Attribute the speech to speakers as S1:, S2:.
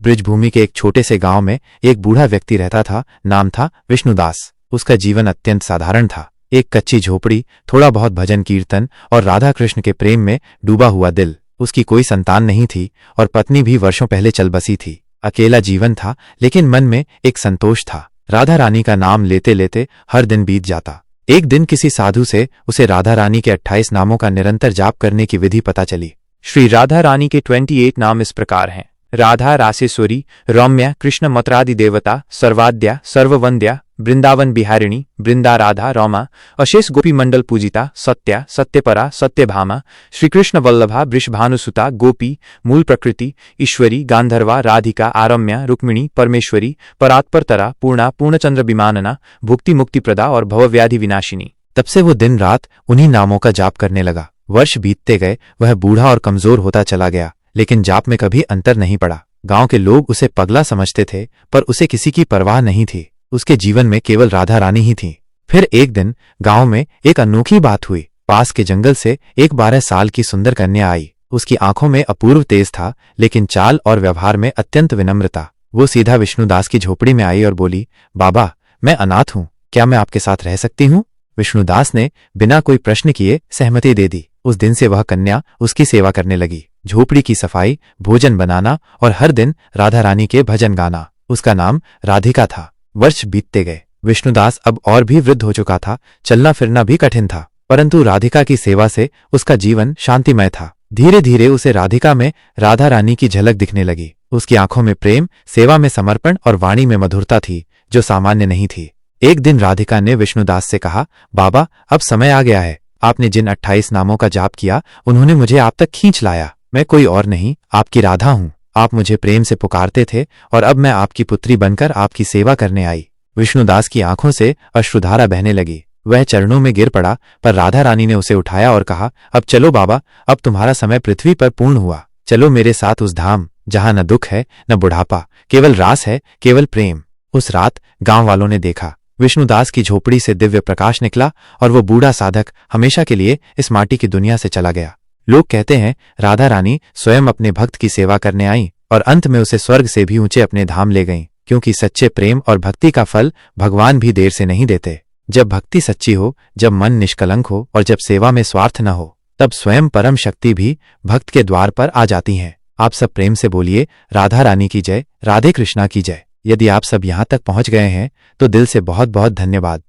S1: ब्रिजभूमि के एक छोटे से गांव में एक बूढ़ा व्यक्ति रहता था। नाम था विष्णुदास। उसका जीवन अत्यंत साधारण था। एक कच्ची झोपड़ी, थोड़ा बहुत भजन कीर्तन और राधा कृष्ण के प्रेम में डूबा हुआ दिल। उसकी कोई संतान नहीं थी और पत्नी भी वर्षों पहले चल बसी थी। अकेला जीवन था, लेकिन मन में एक संतोष था। राधा रानी का नाम लेते लेते हर दिन बीत जाता। एक दिन किसी साधु से उसे राधा रानी के 28 नामों का निरंतर जाप करने की विधि पता चली।
S2: श्री राधा रानी के 28 नाम इस प्रकार हैं: राधा रासेश्वरी, रौम्या, कृष्ण मत्रादि देवता, सर्वाद्या, सर्ववंद्या, वृंदावन बिहारिणी, वृंदा राधा रौमा, अशेष गोपी मंडल पूजिता, सत्या, सत्यपरा, सत्यभामा, श्रीकृष्ण वल्लभा, वृषभानुसुता, गोपी, मूल प्रकृति, ईश्वरी, गांधर्वा, राधिका, आरम्या, रुक्मिणी, परमेश्वरी, परात्परतरा, पूर्णा, पूर्णचंद्र विमानना, भुक्ति मुक्तिप्रदा और भवव्याधि विनाशिनी।
S1: तब से वो दिन रात उन्हीं नामों का जाप करने लगा। वर्ष बीतते गए, वह बूढ़ा और कमजोर होता चला गया, लेकिन जाप में कभी अंतर नहीं पड़ा। गांव के लोग उसे पगला समझते थे, पर उसे किसी की परवाह नहीं थी। उसके जीवन में केवल राधा रानी ही थी। फिर एक दिन गांव में एक अनोखी बात हुई। पास के जंगल से एक 12 साल की सुंदर कन्या आई। उसकी आंखों में अपूर्व तेज था, लेकिन चाल और व्यवहार में अत्यंत विनम्रता। वो सीधा विष्णुदास की झोपड़ी में आई और बोली, बाबा, मैं अनाथ हूँ, क्या मैं आपके साथ रह सकती हूँ? विष्णुदास ने बिना कोई प्रश्न किए सहमति दे दी। उस दिन से वह कन्या उसकी सेवा करने लगी। झोपड़ी की सफाई, भोजन बनाना और हर दिन राधा रानी के भजन गाना। उसका नाम राधिका था। वर्ष बीतते गए। विष्णुदास अब और भी वृद्ध हो चुका था। चलना फिरना भी कठिन था, परंतु राधिका की सेवा से उसका जीवन शांतिमय था। धीरे धीरे उसे राधिका में राधा रानी की झलक दिखने लगी। उसकी आंखों में प्रेम, सेवा में समर्पण और वाणी में मधुरता थी, जो सामान्य नहीं थी। एक दिन राधिका ने विष्णुदास से कहा, बाबा, अब समय आ गया है। आपने जिन 28 नामों का जाप किया, उन्होंने मुझे आप तक खींच लाया। मैं कोई और नहीं, आपकी राधा हूं। आप मुझे प्रेम से पुकारते थे और अब मैं आपकी पुत्री बनकर आपकी सेवा करने आई। विष्णुदास की आंखों से अश्रुधारा बहने लगी। वह चरणों में गिर पड़ा, पर राधा रानी ने उसे उठाया और कहा, अब चलो बाबा, अब तुम्हारा समय पृथ्वी पर पूर्ण हुआ। चलो मेरे साथ उस धाम जहां न दुख है न बुढ़ापा, केवल रास है, केवल प्रेम। उस रात गांव वालों ने देखा, विष्णुदास की झोपड़ी से दिव्य प्रकाश निकला और वो बूढ़ा साधक हमेशा के लिए इस माटी की दुनिया से चला गया। लोग कहते हैं, राधा रानी स्वयं अपने भक्त की सेवा करने आई और अंत में उसे स्वर्ग से भी ऊंचे अपने धाम ले गईं, क्योंकि सच्चे प्रेम और भक्ति का फल भगवान भी देर से नहीं देते। जब भक्ति सच्ची हो, जब मन निष्कलंक हो और जब सेवा में स्वार्थ न हो, तब स्वयं परम शक्ति भी भक्त के द्वार पर आ जाती हैं। आप सब प्रेम से बोलिए, राधा रानी की जय, राधे कृष्णा की जय। यदि आप सब यहाँ तक पहुँच गए हैं तो दिल से बहुत बहुत धन्यवाद।